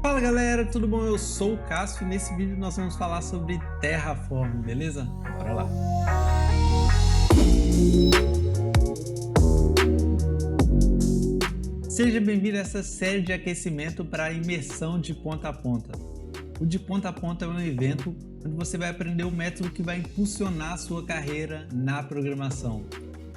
Fala galera, tudo bom? Eu sou o Cássio e nesse vídeo nós vamos falar sobre Terraform, beleza? Bora lá! Seja bem-vindo a essa série de aquecimento para a imersão de ponta a ponta. O de ponta a ponta é um evento onde você vai aprender o método que vai impulsionar a sua carreira na programação.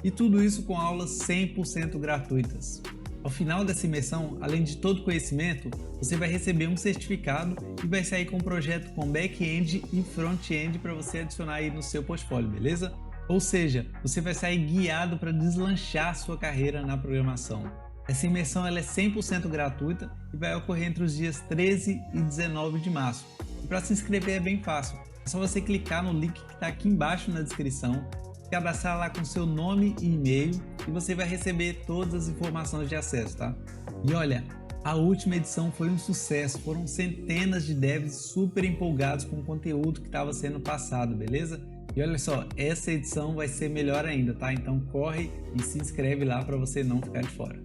E tudo isso com aulas 100% gratuitas. Ao final dessa imersão, além de todo conhecimento, você vai receber um certificado e vai sair com um projeto com back-end e front-end para você adicionar aí no seu portfólio, beleza? Ou seja, você vai sair guiado para deslanchar sua carreira na programação. Essa imersão ela é 100% gratuita e vai ocorrer entre os dias 13 e 19 de março. E para se inscrever é bem fácil, é só você clicar no link que está aqui embaixo na descrição, cadastrar lá com seu nome e e-mail e você vai receber todas as informações de acesso, tá? E olha, a última edição foi um sucesso, foram centenas de devs super empolgados com o conteúdo que estava sendo passado, beleza? E olha só, essa edição vai ser melhor ainda, tá? Então corre e se inscreve lá para você não ficar de fora.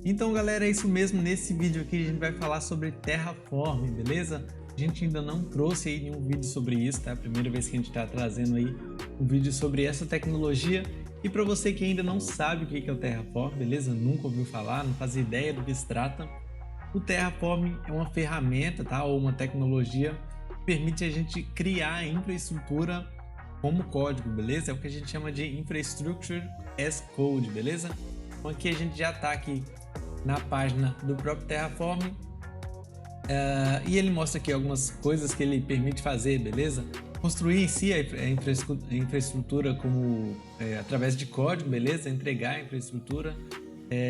Então galera, é isso mesmo, nesse vídeo aqui a gente vai falar sobre Terraform, beleza? A gente ainda não trouxe aí nenhum vídeo sobre isso, tá? É a primeira vez que a gente está trazendo aí um vídeo sobre essa tecnologia. E para você que ainda não sabe o que é o Terraform, beleza? Nunca ouviu falar, não faz ideia do que se trata. O Terraform é uma ferramenta, tá? Ou uma tecnologia que permite a gente criar infraestrutura como código, beleza? É o que a gente chama de Infrastructure as Code, beleza? Então aqui a gente já está aqui na página do próprio Terraform. E ele mostra aqui algumas coisas que ele permite fazer, beleza? Construir em si a infraestrutura como através de código, beleza? Entregar a infraestrutura.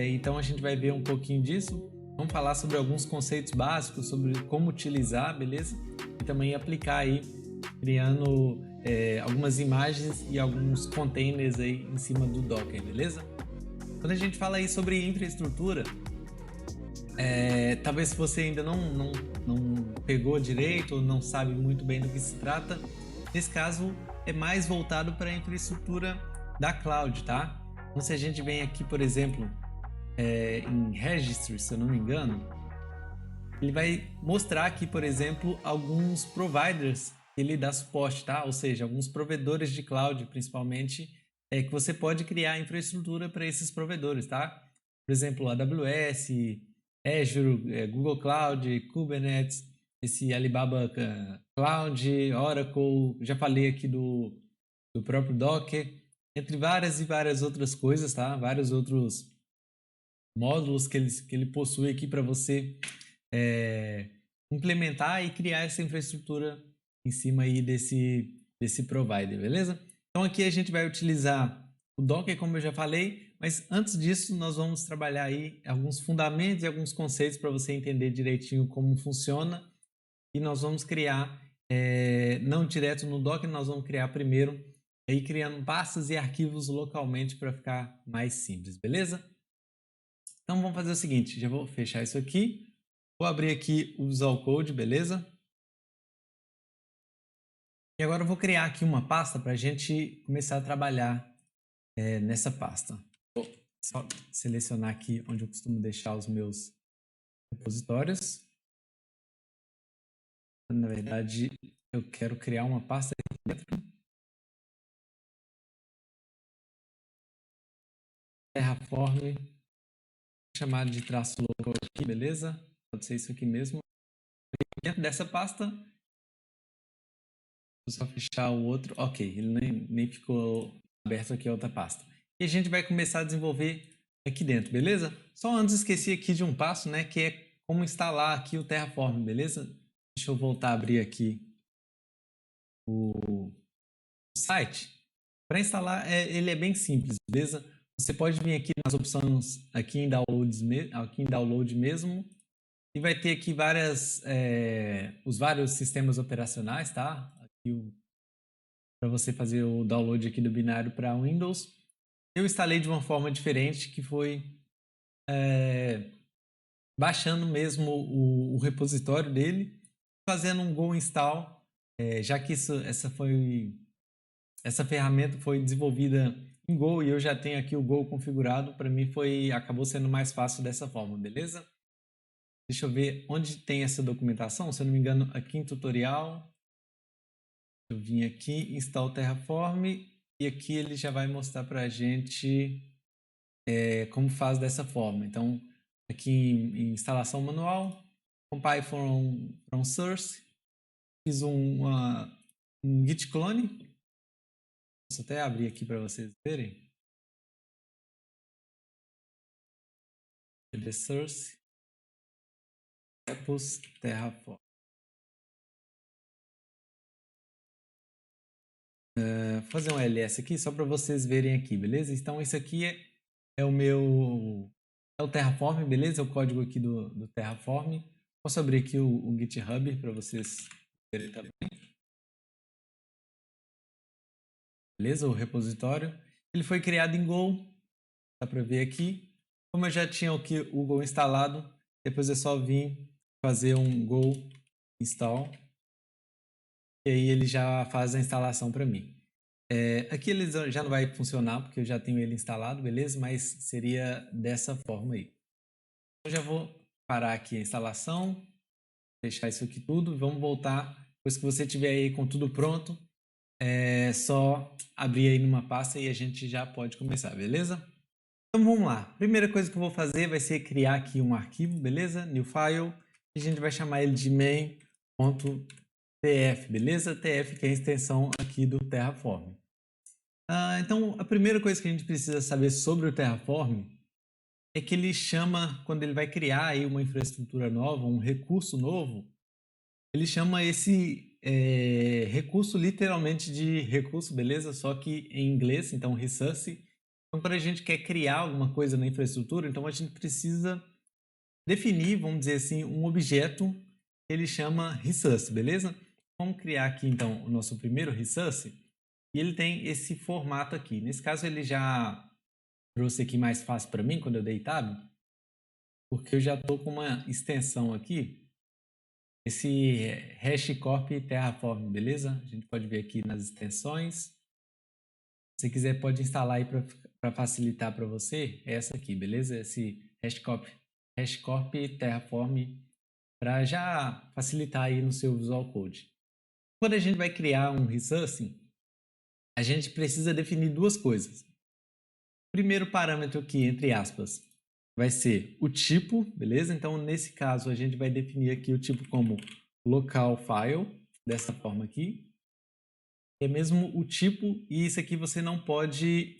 Então a gente vai ver um pouquinho disso. Vamos falar sobre alguns conceitos básicos, sobre como utilizar, beleza? E também aplicar aí, criando algumas imagens e alguns containers aí em cima do Docker, beleza? Quando a gente fala aí sobre infraestrutura, talvez se você ainda não pegou direito ou não sabe muito bem do que se trata, nesse caso é mais voltado para a infraestrutura da cloud, tá? Então se a gente vem aqui, por exemplo, em Registry, se eu não me engano, ele vai mostrar aqui, por exemplo, alguns providers que ele dá suporte, tá? Ou seja, alguns provedores de cloud, principalmente, que você pode criar infraestrutura para esses provedores, tá? Por exemplo, AWS, Azure, Google Cloud, Kubernetes, esse Alibaba Cloud, Oracle, já falei aqui do próprio Docker, entre várias e várias outras coisas, tá? Vários outros módulos que ele possui aqui para você implementar e criar essa infraestrutura em cima aí desse provider, beleza? Então aqui a gente vai utilizar o Docker, como eu já falei, mas antes disso nós vamos trabalhar aí alguns fundamentos e alguns conceitos para você entender direitinho como funciona e nós vamos criar, não direto no Docker, nós vamos criar primeiro, aí criando pastas e arquivos localmente para ficar mais simples, beleza? Então vamos fazer o seguinte, já vou fechar isso aqui, vou abrir aqui o Visual Code, beleza? E agora eu vou criar aqui uma pasta para a gente começar a trabalhar nessa pasta. Vou só selecionar aqui onde eu costumo deixar os meus repositórios. Na verdade, eu quero criar uma pasta aqui dentro. Terraform, chamado de traço local aqui, beleza? Pode ser isso aqui mesmo. Dentro dessa pasta, vou só fechar o outro. Ok, ele nem ficou aberto aqui a outra pasta. E a gente vai começar a desenvolver aqui dentro, beleza? Só antes esqueci aqui de um passo, né? Que é como instalar aqui o Terraform, beleza? Deixa eu voltar a abrir aqui o site. Para instalar, ele é bem simples, beleza? Você pode vir aqui nas opções, aqui em download mesmo, e vai ter aqui os vários sistemas operacionais, tá? Para você fazer o download aqui do binário para Windows. Eu instalei de uma forma diferente, que foi baixando mesmo o repositório dele, fazendo um Go install, já que essa ferramenta foi desenvolvida em Go e eu já tenho aqui o Go configurado, para mim acabou sendo mais fácil dessa forma, beleza? Deixa eu ver onde tem essa documentação. Se eu não me engano, aqui em tutorial, eu vim aqui, install Terraform, e aqui ele já vai mostrar para a gente como faz dessa forma. Então, aqui em instalação manual, compile from source, fiz um git clone. Posso até abrir aqui para vocês verem. The source, repos Terraform. Vou fazer um ls aqui só para vocês verem aqui, beleza? Então, isso aqui é o Terraform, beleza? É o código aqui do Terraform. Posso abrir aqui o GitHub para vocês verem também. Beleza? O repositório. Ele foi criado em Go, dá para ver aqui. Como eu já tinha aqui o Go instalado, depois é só vir fazer um Go install. E aí ele já faz a instalação para mim. Aqui ele já não vai funcionar, porque eu já tenho ele instalado, beleza? Mas seria dessa forma aí. Eu já vou parar aqui a instalação, deixar isso aqui tudo, vamos voltar. Depois que você tiver aí com tudo pronto, é só abrir aí numa pasta e a gente já pode começar, beleza? Então vamos lá. Primeira coisa que eu vou fazer vai ser criar aqui um arquivo, beleza? New file. E a gente vai chamar ele de main.tf, beleza? TF que é a extensão aqui do Terraform. Então a primeira coisa que a gente precisa saber sobre o Terraform é que ele chama, quando ele vai criar aí uma infraestrutura nova, um recurso novo, ele chama esse recurso literalmente de recurso, beleza? Só que em inglês, então resource. Então, quando a gente quer criar alguma coisa na infraestrutura, então a gente precisa definir, vamos dizer assim, um objeto que ele chama resource, beleza? Vamos criar aqui, então, o nosso primeiro resource. E ele tem esse formato aqui. Nesse caso, ele já trouxe aqui mais fácil para mim, quando eu dei tab, porque eu já estou com uma extensão aqui, esse HashiCorp Terraform, beleza? A gente pode ver aqui nas extensões. Se você quiser, pode instalar aí para facilitar para você, essa aqui, beleza? Esse HashiCorp Terraform, para já facilitar aí no seu Visual Code. Quando a gente vai criar um resource, a gente precisa definir duas coisas. Primeiro parâmetro aqui, entre aspas, vai ser o tipo, beleza? Então, nesse caso, a gente vai definir aqui o tipo como local file, dessa forma aqui. É mesmo o tipo, e isso aqui você não pode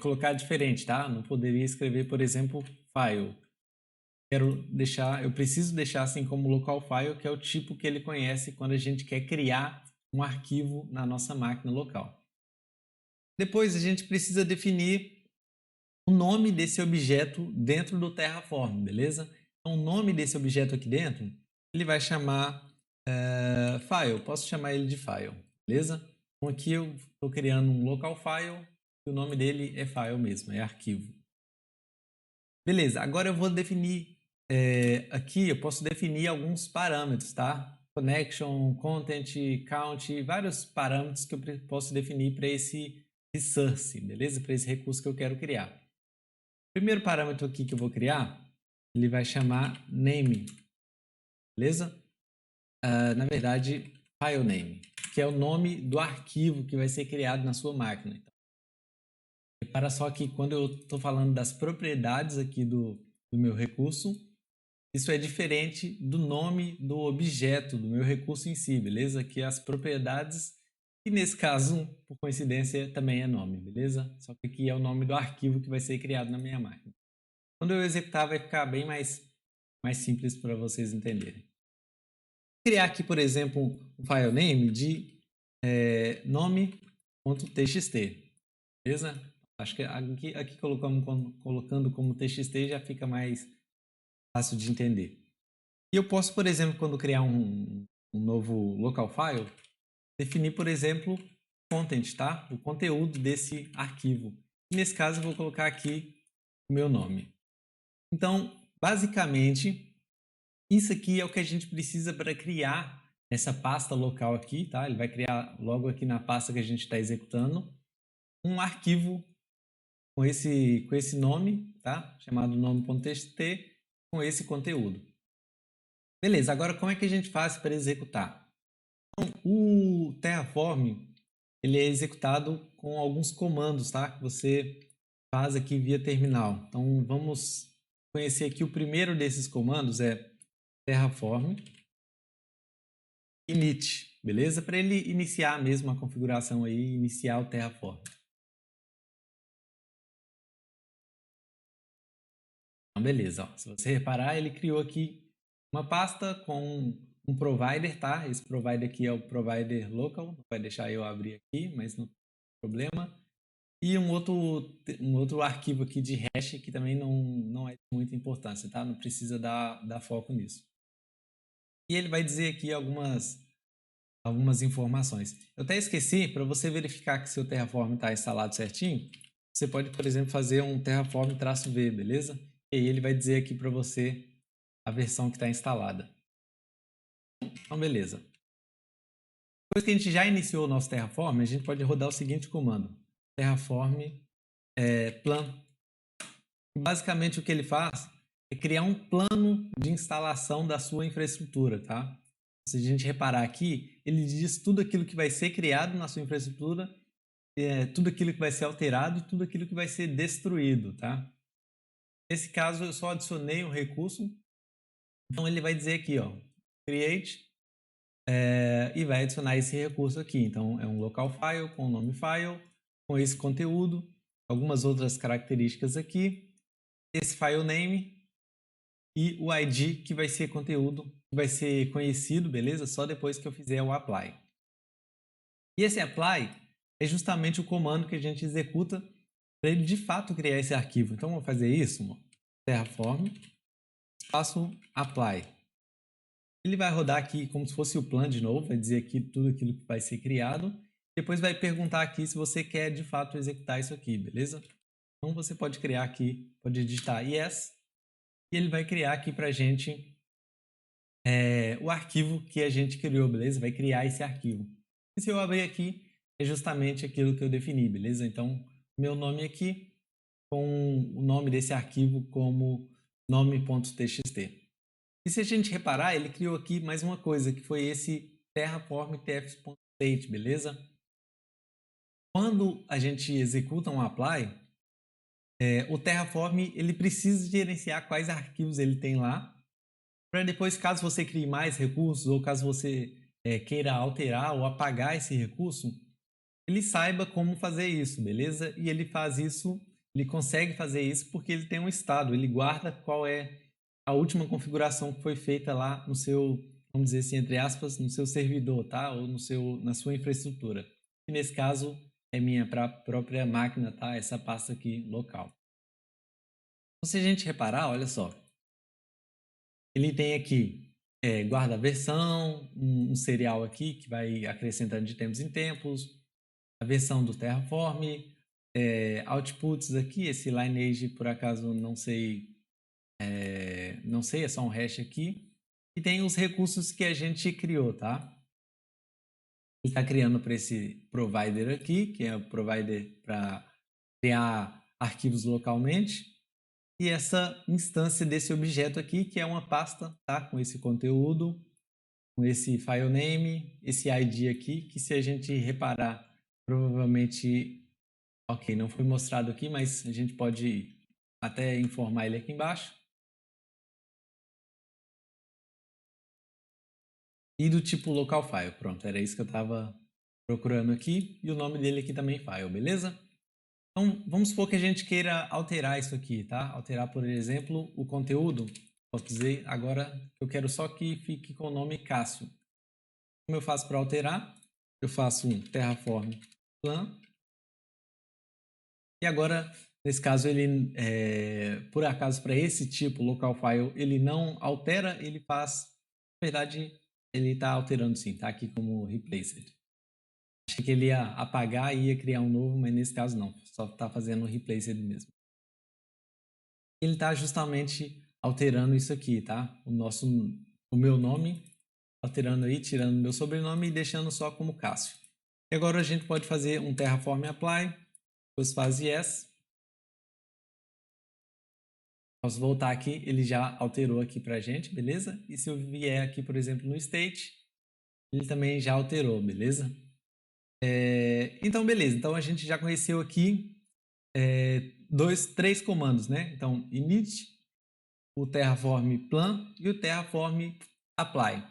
colocar diferente, tá? Não poderia escrever, por exemplo, file. Eu preciso deixar assim como local file, que é o tipo que ele conhece quando a gente quer criar um arquivo na nossa máquina local. Depois a gente precisa definir o nome desse objeto dentro do Terraform, beleza? Então, o nome desse objeto aqui dentro, ele vai chamar file. Posso chamar ele de file, beleza? Então, aqui eu estou criando um local file e o nome dele é file mesmo, é arquivo. Beleza, agora eu vou definir aqui, eu posso definir alguns parâmetros, tá? Connection, content, count, vários parâmetros que eu posso definir para esse resource, beleza? Para esse recurso que eu quero criar. O primeiro parâmetro aqui que eu vou criar, ele vai chamar name, beleza? Na verdade, file name, que é o nome do arquivo que vai ser criado na sua máquina. Então, repara só que quando eu estou falando das propriedades aqui do meu recurso, isso é diferente do nome do objeto, do meu recurso em si, beleza? Que as propriedades, e nesse caso, por coincidência, também é nome, beleza? Só que aqui é o nome do arquivo que vai ser criado na minha máquina. Quando eu executar, vai ficar bem mais simples para vocês entenderem. Criar aqui, por exemplo, um file name de nome.txt, beleza? Acho que aqui colocando como txt já fica mais fácil de entender. E eu posso, por exemplo, quando criar um novo local file, definir, por exemplo, content, tá? O conteúdo desse arquivo. E nesse caso, eu vou colocar aqui o meu nome. Então, basicamente, isso aqui é o que a gente precisa para criar essa pasta local aqui, tá? Ele vai criar logo aqui na pasta que a gente está executando um arquivo com esse nome, tá? Chamado nome.txt, com esse conteúdo. Beleza, agora como é que a gente faz para executar? Então, o Terraform ele é executado com alguns comandos, tá? Que você faz aqui via terminal. Então vamos conhecer aqui o primeiro desses comandos é Terraform init, beleza? Para ele iniciar mesmo a configuração aí, iniciar o Terraform. Então, beleza, ó. Se você reparar, ele criou aqui uma pasta com um provider, tá? Esse provider aqui é o provider local, não vai deixar eu abrir aqui, mas não tem problema. E um outro arquivo aqui de hash que também não é de muita importância, tá? Não precisa dar foco nisso. E ele vai dizer aqui algumas informações. Eu até esqueci, para você verificar que seu Terraform está instalado certinho, você pode, por exemplo, fazer um Terraform-V, beleza? E aí ele vai dizer aqui para você a versão que está instalada. Então, beleza. Depois que a gente já iniciou o nosso Terraform, a gente pode rodar o seguinte comando. Terraform plan. Basicamente o que ele faz é criar um plano de instalação da sua infraestrutura, tá? Se a gente reparar aqui, ele diz tudo aquilo que vai ser criado na sua infraestrutura, tudo aquilo que vai ser alterado e tudo aquilo que vai ser destruído, tá? Nesse caso, eu só adicionei um recurso, então ele vai dizer aqui, ó, create, e vai adicionar esse recurso aqui. Então, é um local file com o nome file, com esse conteúdo, algumas outras características aqui, esse file name e o ID que vai ser conteúdo, que vai ser conhecido, beleza? Só depois que eu fizer o apply. E esse apply é justamente o comando que a gente executa para ele de fato criar esse arquivo. Então, vou fazer isso, Terraform, faço apply. Ele vai rodar aqui como se fosse o plan de novo, vai dizer aqui tudo aquilo que vai ser criado. Depois vai perguntar aqui se você quer de fato executar isso aqui, beleza? Então você pode criar aqui, pode digitar yes, e ele vai criar aqui para a gente o arquivo que a gente criou, beleza? Vai criar esse arquivo. E se eu abrir aqui, é justamente aquilo que eu defini, beleza? Então, meu nome aqui, com o nome desse arquivo como nome.txt. E se a gente reparar, ele criou aqui mais uma coisa, que foi esse terraform tf.state, beleza? Quando a gente executa um apply, o Terraform ele precisa gerenciar quais arquivos ele tem lá, para depois, caso você crie mais recursos, ou caso você queira alterar ou apagar esse recurso, ele saiba como fazer isso, beleza? E ele faz isso, ele consegue fazer isso porque ele tem um estado, ele guarda qual é a última configuração que foi feita lá no seu, vamos dizer assim, entre aspas, no seu servidor, tá? Ou na sua infraestrutura. E nesse caso é minha própria máquina, tá? Essa pasta aqui local. Então, se a gente reparar, olha só, ele tem aqui guarda a versão, um serial aqui que vai acrescentando de tempos em tempos, a versão do Terraform, outputs aqui, esse lineage por acaso não sei, é só um hash aqui. E tem os recursos que a gente criou, tá? Ele está criando para esse provider aqui, que é o provider para criar arquivos localmente. E essa instância desse objeto aqui, que é uma pasta, tá? Com esse conteúdo, com esse file name, esse ID aqui, que se a gente reparar, provavelmente, ok, não foi mostrado aqui, mas a gente pode até informar ele aqui embaixo. E do tipo local file, pronto, era isso que eu estava procurando aqui, e o nome dele aqui também file, beleza? Então, vamos supor que a gente queira alterar isso aqui, tá? Alterar, por exemplo, o conteúdo. Posso dizer agora que eu quero só que fique com o nome Cássio. Como eu faço para alterar? Eu faço um terraform plan. E agora, nesse caso, ele, por acaso, para esse tipo local file, ele não altera, ele faz, na verdade, ele está alterando sim, tá aqui como replaced. Achei que ele ia apagar e ia criar um novo, mas nesse caso não, só está fazendo um replaced mesmo. Ele está justamente alterando isso aqui, tá? O meu nome, alterando aí, tirando meu sobrenome e deixando só como Cássio. E agora a gente pode fazer um terraform apply, depois faz yes. Posso voltar aqui, ele já alterou aqui pra gente, beleza? E se eu vier aqui, por exemplo, no state, ele também já alterou, beleza? Então, beleza. Então, a gente já conheceu aqui três comandos, né? Então, init, o terraform plan e o terraform apply.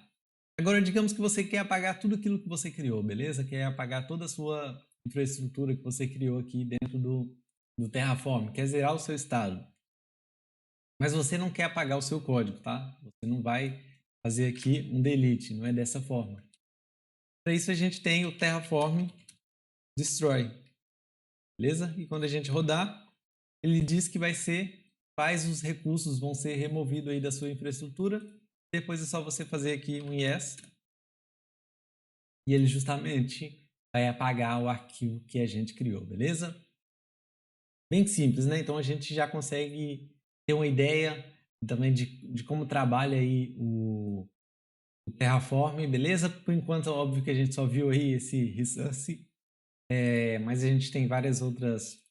Agora, digamos que você quer apagar tudo aquilo que você criou, beleza? Quer apagar toda a sua infraestrutura que você criou aqui dentro do Terraform, quer zerar o seu estado. Mas você não quer apagar o seu código, tá? Você não vai fazer aqui um delete, não é dessa forma. Para isso a gente tem o Terraform Destroy, beleza? E quando a gente rodar, ele diz que vai ser quais os recursos vão ser removidos aí da sua infraestrutura. Depois é só você fazer aqui um yes e ele justamente vai apagar o arquivo que a gente criou, beleza? Bem simples, né? Então a gente já consegue ter uma ideia também de como trabalha aí o Terraform, beleza? Por enquanto, óbvio que a gente só viu aí esse resource, mas a gente tem várias outras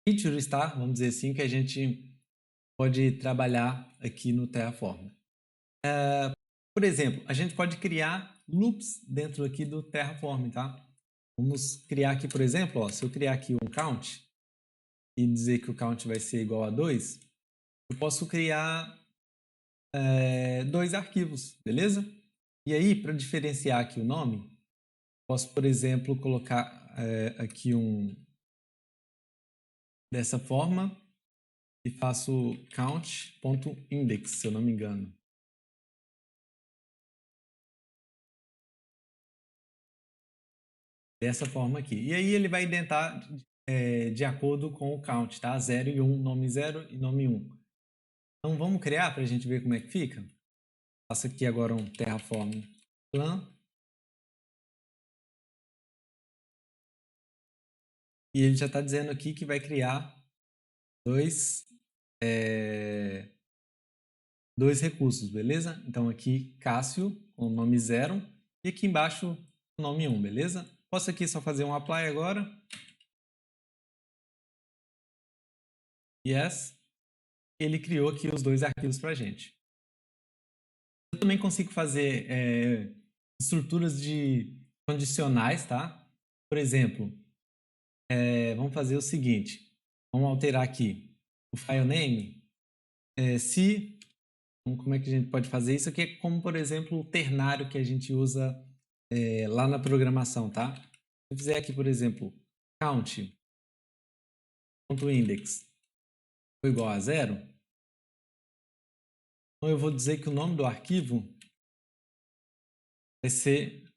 features, tá? Vamos dizer assim, que a gente pode trabalhar aqui no Terraform. Por exemplo, a gente pode criar loops dentro aqui do Terraform, tá? Vamos criar aqui, por exemplo, ó, se eu criar aqui um count e dizer que o count vai ser igual a 2, eu posso criar dois arquivos, beleza? E aí, para diferenciar aqui o nome, posso, por exemplo, colocar aqui dessa forma e faço count.index, se eu não me engano. Dessa forma aqui. E aí ele vai indentar de acordo com o count, tá? 0 e 1, nome 0 e nome 1. Então vamos criar para a gente ver como é que fica? Faço aqui agora um terraform plan. E ele já está dizendo aqui que vai criar dois recursos, beleza? Então aqui Cássio com o nome 0 e aqui embaixo o nome 1, beleza? Posso aqui só fazer um apply agora. Yes. Ele criou aqui os dois arquivos para a gente. Eu também consigo fazer estruturas de condicionais, tá? Por exemplo, vamos fazer o seguinte. Vamos alterar aqui o file name. Se como é que a gente pode fazer isso? Aqui é como, por exemplo, o ternário que a gente usa lá na programação, tá? Se eu fizer aqui, por exemplo, count.index igual a 0, então eu vou dizer que o nome do arquivo vai ser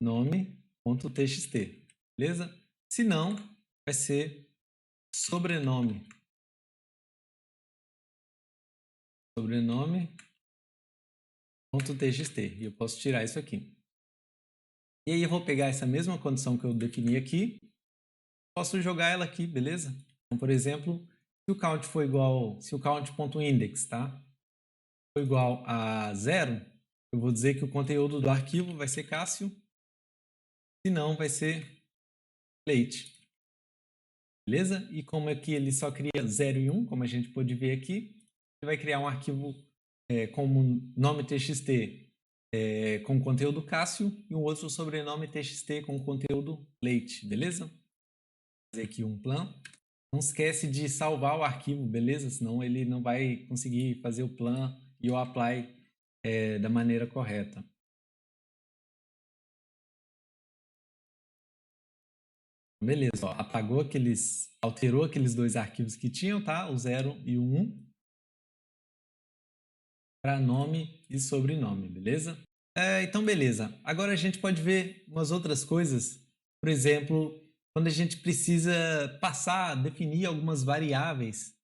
nome.txt, beleza? Se não, vai ser sobrenome.txt. E eu posso tirar isso aqui. E aí eu vou pegar essa mesma condição que eu defini aqui, posso jogar ela aqui, beleza? Então, por exemplo, se o count for igual, se o count.index, tá? For igual a 0, eu vou dizer que o conteúdo do arquivo vai ser Cássio, se não vai ser Leite. Beleza? E como aqui ele só cria 0 e 1, como a gente pode ver aqui, ele vai criar um arquivo como nome txt com conteúdo Cássio e um outro sobrenome txt com conteúdo Leite, beleza? Vou fazer aqui um plan. Não esquece de salvar o arquivo, beleza? Senão ele não vai conseguir fazer o plan e o apply da maneira correta. Beleza, ó, alterou aqueles dois arquivos que tinham, tá? O 0 e o 1 para nome e sobrenome, beleza? Então, beleza. Agora a gente pode ver umas outras coisas. Por exemplo, quando a gente precisa definir algumas variáveis,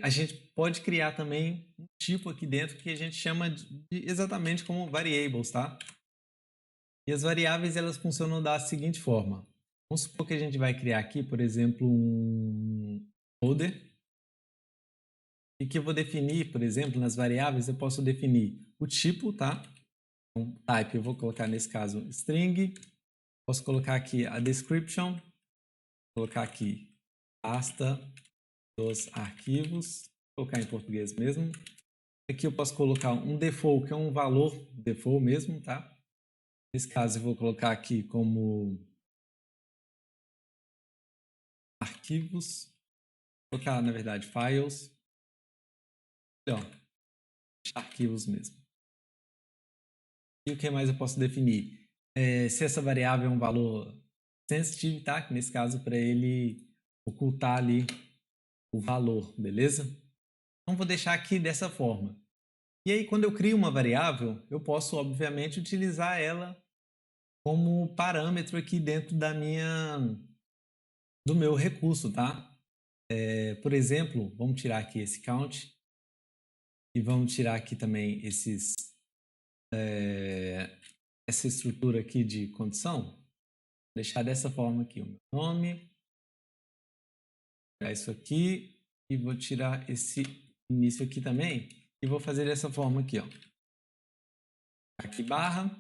a gente pode criar também um tipo aqui dentro que a gente chama exatamente como variables, tá? E as variáveis, elas funcionam da seguinte forma. Vamos supor que a gente vai criar aqui, por exemplo, um folder. E que eu vou definir, por exemplo, nas variáveis, eu posso definir o tipo, tá? Então, type, eu vou colocar nesse caso string. Posso colocar aqui a description. Colocar aqui pasta dos arquivos, vou colocar em português mesmo. Aqui eu posso colocar um default, que é um valor default mesmo, tá? Nesse caso eu vou colocar aqui como arquivos, vou colocar na verdade files, então, arquivos mesmo. E o que mais eu posso definir? Se essa variável é um valor sensitive, tá? Que nesse caso para ele ocultar ali o valor, beleza? Então vou deixar aqui dessa forma. E aí quando eu crio uma variável, eu posso obviamente utilizar ela como parâmetro aqui dentro do meu recurso, tá? Por exemplo, vamos tirar aqui esse count e vamos tirar aqui também essa estrutura aqui de condição. Vou deixar dessa forma aqui o meu nome, tirar isso aqui e vou tirar esse início aqui também e vou fazer dessa forma aqui, ó. Aqui barra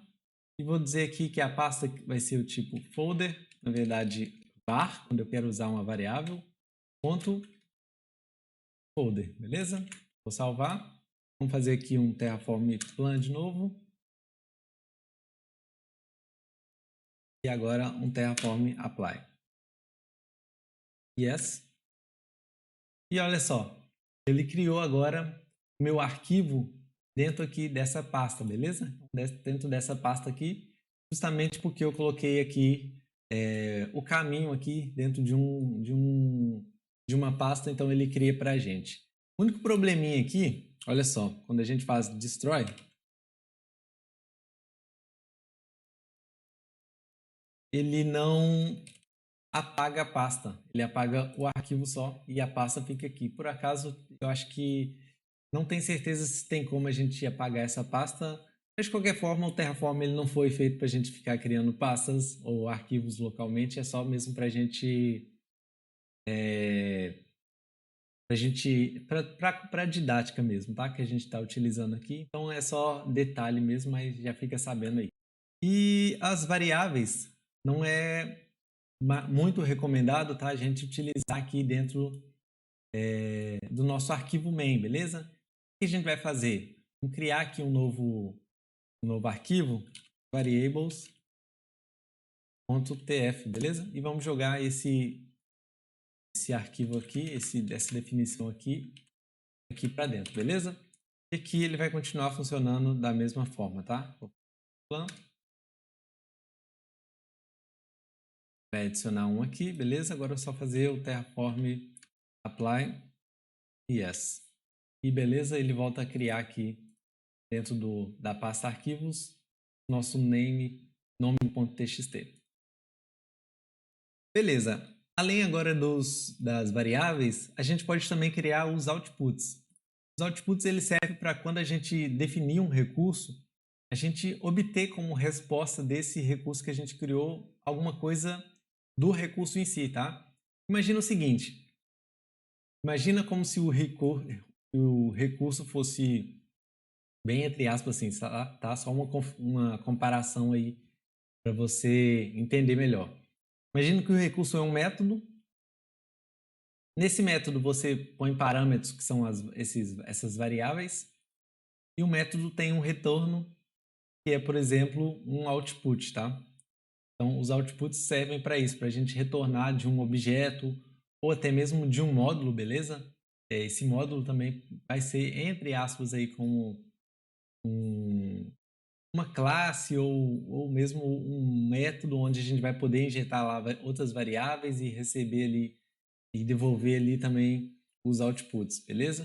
e vou dizer aqui que a pasta vai ser o tipo folder, na verdade var, quando eu quero usar uma variável, ponto folder, beleza? Vou salvar. Vamos fazer aqui um Terraform Plan de novo. E agora um Terraform Apply. Yes. E olha só, ele criou agora o meu arquivo dentro aqui dessa pasta, beleza? Dentro dessa pasta aqui, justamente porque eu coloquei aqui o caminho aqui dentro de uma pasta, então ele cria para a gente. O único probleminha aqui, olha só, quando a gente faz destroy, ele não apaga a pasta, ele apaga o arquivo só e a pasta fica aqui. Por acaso, eu acho que não tenho certeza se tem como a gente apagar essa pasta, mas de qualquer forma o Terraform ele não foi feito para a gente ficar criando pastas ou arquivos localmente, é só mesmo para a gente para didática mesmo, tá? Que a gente está utilizando aqui. Então é só detalhe mesmo, mas já fica sabendo aí. E as variáveis não é muito recomendado, tá? A gente utilizar aqui dentro do nosso arquivo main, beleza? O que a gente vai fazer? Vamos criar aqui um novo arquivo, variables.tf, beleza? E vamos jogar esse arquivo aqui, essa definição aqui para dentro, beleza? E aqui ele vai continuar funcionando da mesma forma, tá? Vai adicionar um aqui, beleza? Agora é só fazer o Terraform Apply Yes. E beleza, ele volta a criar aqui dentro da pasta arquivos nosso nome.txt. Beleza. Além agora das variáveis, a gente pode também criar os outputs. Os outputs ele serve para quando a gente definir um recurso, a gente obter como resposta desse recurso que a gente criou alguma coisa do recurso em si, tá? Imagina o seguinte, imagina como se o recurso fosse, bem entre aspas assim, tá? Só uma comparação aí para você entender melhor. Imagina que o recurso é um método. Nesse método você põe parâmetros que são essas variáveis e o método tem um retorno que é, por exemplo, um output, tá? Então os outputs servem para isso, para a gente retornar de um objeto ou até mesmo de um módulo, beleza? Esse módulo também vai ser, entre aspas, aí como uma classe ou mesmo um método onde a gente vai poder injetar lá outras variáveis e receber ali e devolver ali também os outputs, beleza?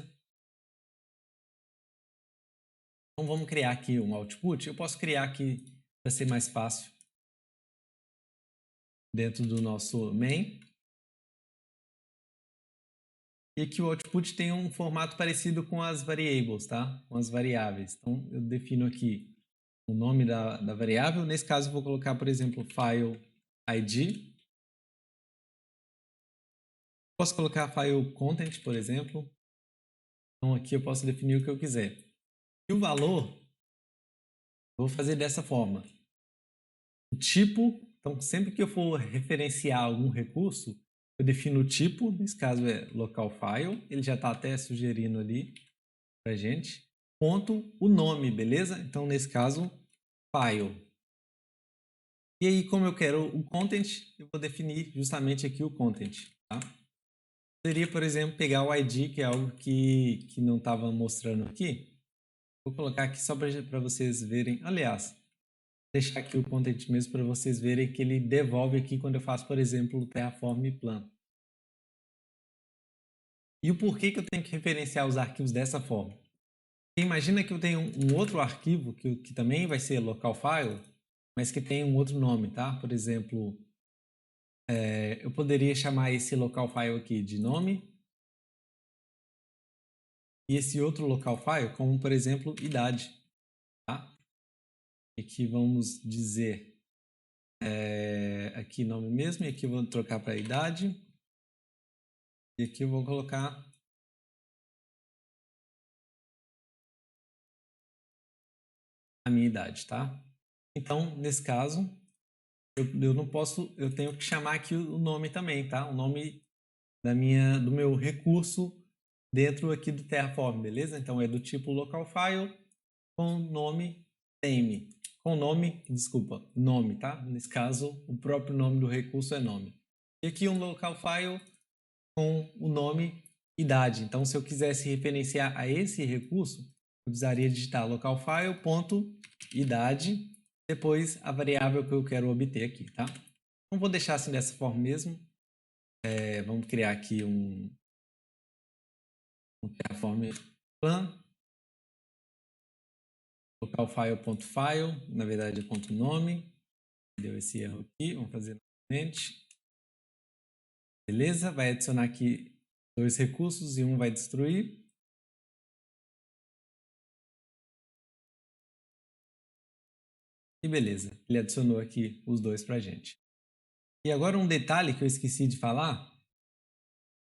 Então vamos criar aqui um output. Eu posso criar aqui para ser mais fácil dentro do nosso main. E que o output tem um formato parecido com as variables, tá? Com as variáveis. Então eu defino aqui o nome da variável. Nesse caso eu vou colocar, por exemplo, file ID. Posso colocar file content, por exemplo. Então aqui eu posso definir o que eu quiser. E o valor, eu vou fazer dessa forma. O tipo, então sempre que eu for referenciar algum recurso, eu defino o tipo, nesse caso é local file, ele já está até sugerindo ali para gente, ponto o nome, beleza? Então, nesse caso, file. E aí, como eu quero o content, eu vou definir justamente aqui o content, tá? Poderia, por exemplo, pegar o ID, que é algo que não estava mostrando aqui. Vou colocar aqui só para vocês verem. Aliás, deixar aqui o content mesmo para vocês verem que ele devolve aqui quando eu faço, por exemplo, o Terraform Plan. E o porquê que eu tenho que referenciar os arquivos dessa forma? Imagina que eu tenho um outro arquivo que também vai ser local file, mas que tem um outro nome, tá? Por exemplo, eu poderia chamar esse local file aqui de nome e esse outro local file como, por exemplo, idade, tá? E aqui vamos dizer aqui nome mesmo, e aqui eu vou trocar para idade. E aqui eu vou colocar a minha idade, tá? Então, nesse caso, eu não posso, eu tenho que chamar aqui o nome também, tá? O nome do meu recurso dentro aqui do Terraform, beleza? Então é do tipo local file com nome name, com nome, desculpa, nome, tá? Nesse caso, o próprio nome do recurso é nome. E aqui um local file com o nome idade. Então, se eu quisesse referenciar a esse recurso, eu precisaria digitar local file ponto idade, depois a variável que eu quero obter aqui, tá? Então, vou deixar assim dessa forma mesmo. Vamos criar aqui um Terraform Plan, local file.file, na verdade é ponto nome, deu esse erro aqui, vamos fazer novamente. Beleza? Vai adicionar aqui dois recursos e um vai destruir. E beleza, ele adicionou aqui os dois para a gente. E agora um detalhe que eu esqueci de falar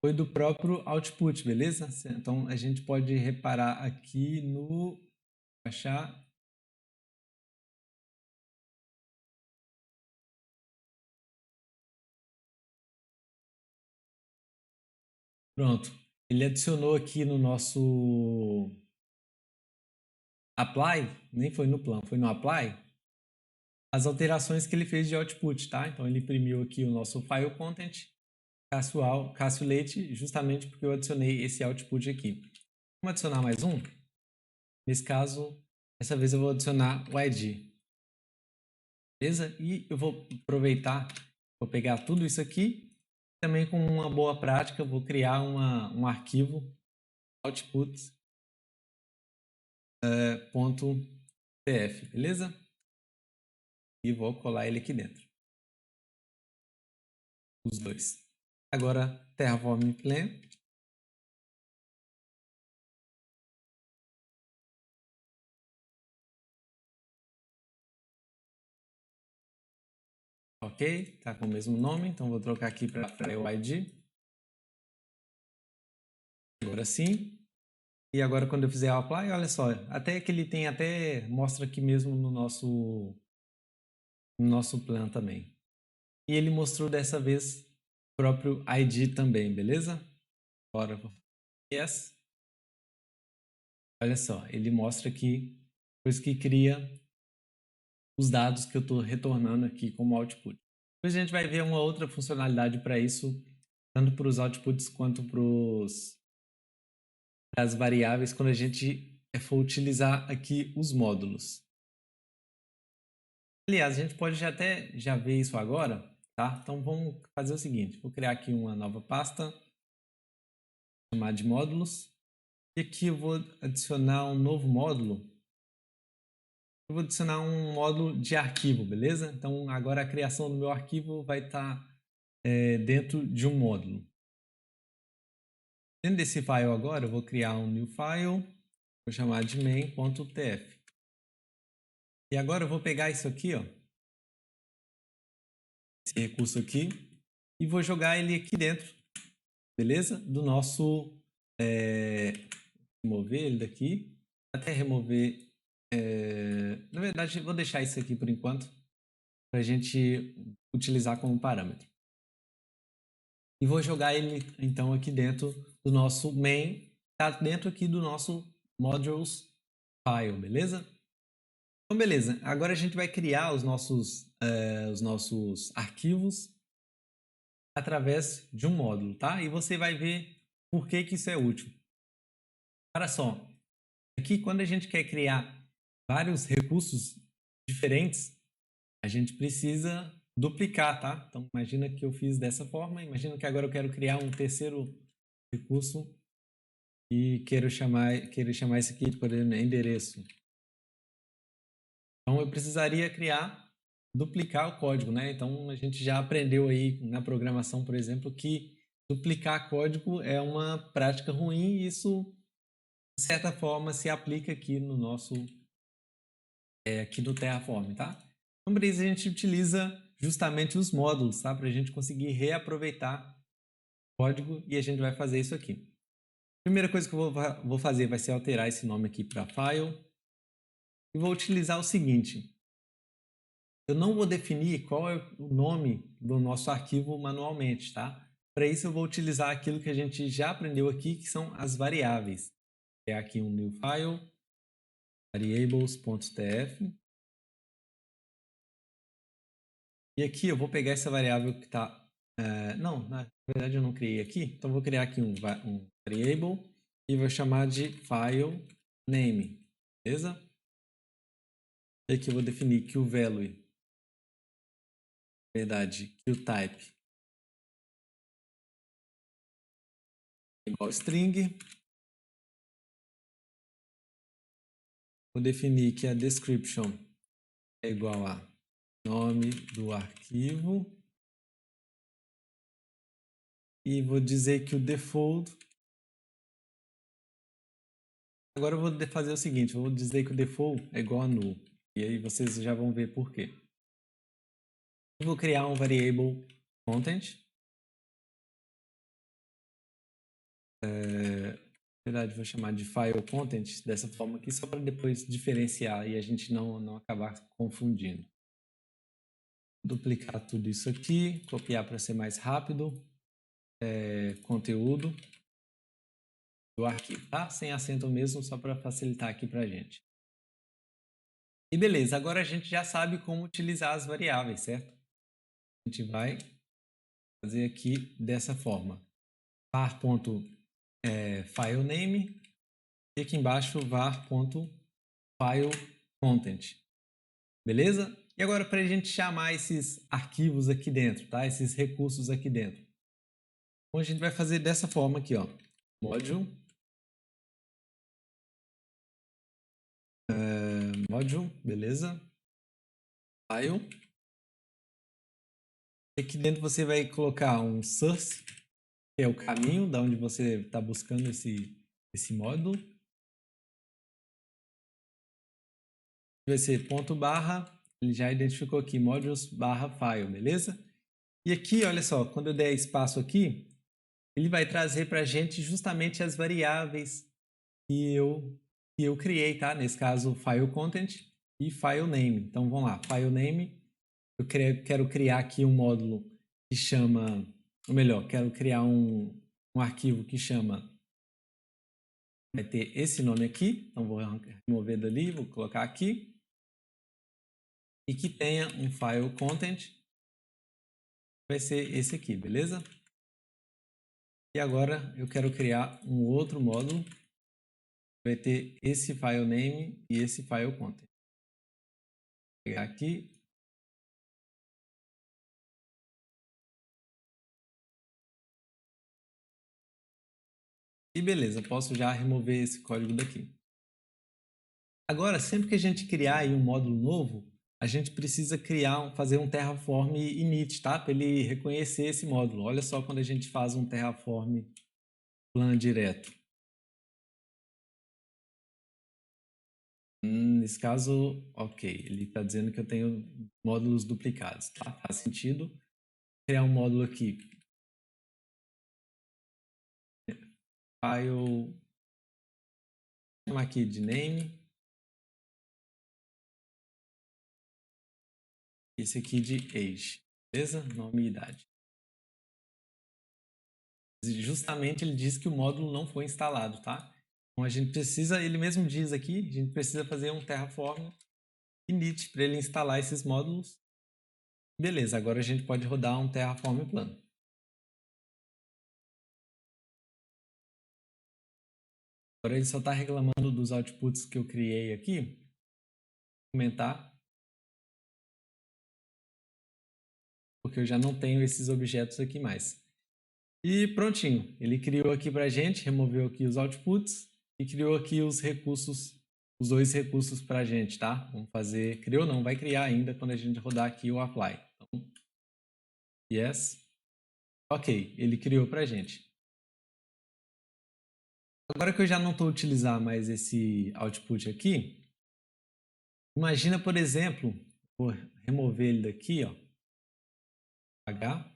foi do próprio output, beleza? Então a gente pode reparar aqui no achar. Pronto, ele adicionou aqui no nosso apply, nem foi no plan, foi no apply, as alterações que ele fez de output, tá? Então ele imprimiu aqui o nosso file content, Cássio Leite, justamente porque eu adicionei esse output aqui. Vamos adicionar mais um? Nesse caso, dessa vez eu vou adicionar o ID. Beleza? E eu vou aproveitar, vou pegar tudo isso aqui, também com uma boa prática, vou criar um arquivo output .pf, beleza? E vou colar ele aqui dentro. Os dois. Agora, Terraform Plan. Ok, tá com o mesmo nome, então vou trocar aqui para File ID. Agora sim. E agora quando eu fizer o apply, olha só, até que ele tem até mostra aqui mesmo no nosso plan também. E ele mostrou dessa vez o próprio ID também, beleza? Agora, yes. Olha só, ele mostra aqui, depois que cria os dados que eu estou retornando aqui como output. Depois a gente vai ver uma outra funcionalidade para isso, tanto para os outputs quanto para as variáveis, quando a gente for utilizar aqui os módulos. Aliás, a gente pode já ver isso agora, tá? Então vamos fazer o seguinte, vou criar aqui uma nova pasta, chamar de módulos, e aqui eu vou adicionar um novo módulo. Eu vou adicionar um módulo de arquivo, beleza? Então agora a criação do meu arquivo vai estar dentro de um módulo. Dentro desse file agora, eu vou criar um new file, vou chamar de main.tf. E agora eu vou pegar isso aqui, ó, esse recurso aqui, e vou jogar ele aqui dentro, beleza? Do nosso... remover ele daqui, até remover... na verdade, eu vou deixar isso aqui por enquanto, para a gente utilizar como parâmetro. e vou jogar ele então aqui dentro do nosso main, tá dentro aqui do nosso modules file, beleza? Então beleza, agora a gente vai criar os nossos arquivos através de um módulo, tá? E você vai ver por que que isso é útil. Olha só, aqui quando a gente quer criar vários recursos diferentes, a gente precisa duplicar, tá? Então imagina que eu fiz dessa forma, imagina que agora eu quero criar um terceiro recurso e quero chamar isso aqui de, por exemplo, endereço. Então eu precisaria duplicar o código, né? Então a gente já aprendeu aí na programação, por exemplo, que duplicar código é uma prática ruim e isso de certa forma se aplica aqui no nosso aqui do Terraform, tá? Então para isso a gente utiliza justamente os módulos, tá? Para a gente conseguir reaproveitar o código e a gente vai fazer isso aqui. A primeira coisa que eu vou fazer vai ser alterar esse nome aqui para file e vou utilizar o seguinte. Eu não vou definir qual é o nome do nosso arquivo manualmente, tá? Para isso eu vou utilizar aquilo que a gente já aprendeu aqui, que são as variáveis. Vou criar aqui um new file, variables.tf. E aqui eu vou pegar essa variável que está... não, na verdade eu não criei aqui. Então eu vou criar aqui um variable e vou chamar de file name, beleza? E aqui eu vou definir que o value, na verdade, que o type é igual string. Vou definir que a description é igual a nome do arquivo. E vou dizer que o default... Agora eu vou fazer o seguinte, eu vou dizer que o default é igual a null. E aí vocês já vão ver por quê. Eu vou criar um variable content. Na verdade, vou chamar de file content dessa forma aqui, só para depois diferenciar e a gente não acabar confundindo. Duplicar tudo isso aqui, copiar para ser mais rápido. Conteúdo do arquivo, tá? Sem acento mesmo, só para facilitar aqui para a gente. E beleza, agora a gente já sabe como utilizar as variáveis, certo? A gente vai fazer aqui dessa forma. var.filename e aqui embaixo var.filecontent. Beleza? E agora para a gente chamar esses arquivos aqui dentro, tá? Esses recursos aqui dentro. Então a gente vai fazer dessa forma aqui, ó. Module beleza? File. E aqui dentro você vai colocar um source, que é o caminho da onde você está buscando esse módulo. Vai ser ponto barra, ele já identificou aqui, modules barra file, beleza? E aqui, olha só, quando eu der espaço aqui, ele vai trazer para a gente justamente as variáveis que eu criei, tá? Nesse caso, file content e file name. Então, vamos lá, file name, eu quero criar aqui um módulo que chama, ou melhor, quero criar um arquivo que chama, vai ter esse nome aqui, então vou remover dali, vou colocar aqui, e que tenha um file content, vai ser esse aqui, beleza? E agora eu quero criar um outro módulo, vai ter esse file name e esse file content. Vou pegar aqui. E beleza, posso já remover esse código daqui. Agora, sempre que a gente criar aí um módulo novo, a gente precisa fazer um Terraform init, tá? Para ele reconhecer esse módulo. Olha só quando a gente faz um Terraform plan direto. Nesse caso, ok, ele está dizendo que eu tenho módulos duplicados, tá? Faz sentido. Vou criar um módulo aqui. File, vou chamar aqui de name. Esse aqui de age, beleza? Nome e idade. Justamente ele diz que o módulo não foi instalado, tá? Então a gente precisa, ele mesmo diz aqui, a gente precisa fazer um Terraform init para ele instalar esses módulos. Beleza, agora a gente pode rodar um Terraform plano. Agora ele só está reclamando dos outputs que eu criei aqui. Vou comentar. Porque eu já não tenho esses objetos aqui mais. E prontinho, ele criou aqui para a gente, removeu aqui os outputs e criou aqui os recursos, os dois recursos para a gente, tá? Vamos fazer, criou não, vai criar ainda quando a gente rodar aqui o apply. Então, yes. Ok, ele criou para a gente. Agora que eu já não estou utilizando mais esse output aqui, imagina, por exemplo, vou remover ele daqui, ó, H,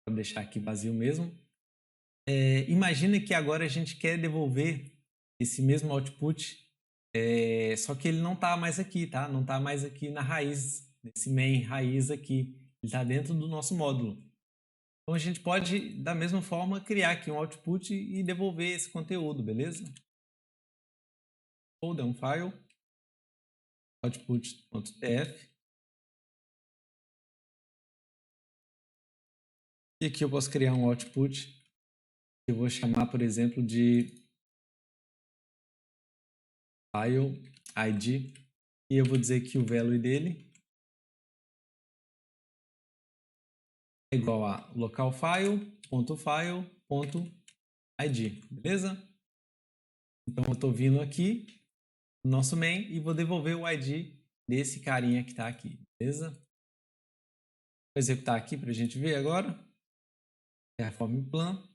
vou deixar aqui vazio mesmo. Imagina que agora a gente quer devolver esse mesmo output, só que ele não está mais aqui, tá? Não está mais aqui na raiz, nesse main raiz aqui. Ele está dentro do nosso módulo. Então a gente pode, da mesma forma, criar aqui um output e devolver esse conteúdo, beleza? Folder um file, output.tf. E aqui eu posso criar um output que eu vou chamar, por exemplo, de file id. E eu vou dizer que o value dele é igual a localfile.file.id, beleza? Então eu estou vindo aqui no nosso main e vou devolver o id desse carinha que está aqui, beleza? Vou executar aqui para a gente ver agora. Terraform plan.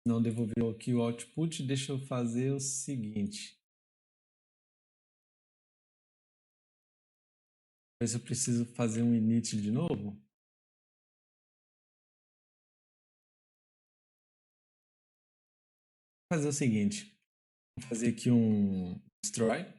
Não devolveu aqui o output, deixa eu fazer o seguinte. Depois eu preciso fazer um init de novo. Vou fazer o seguinte. Vou fazer aqui um destroy.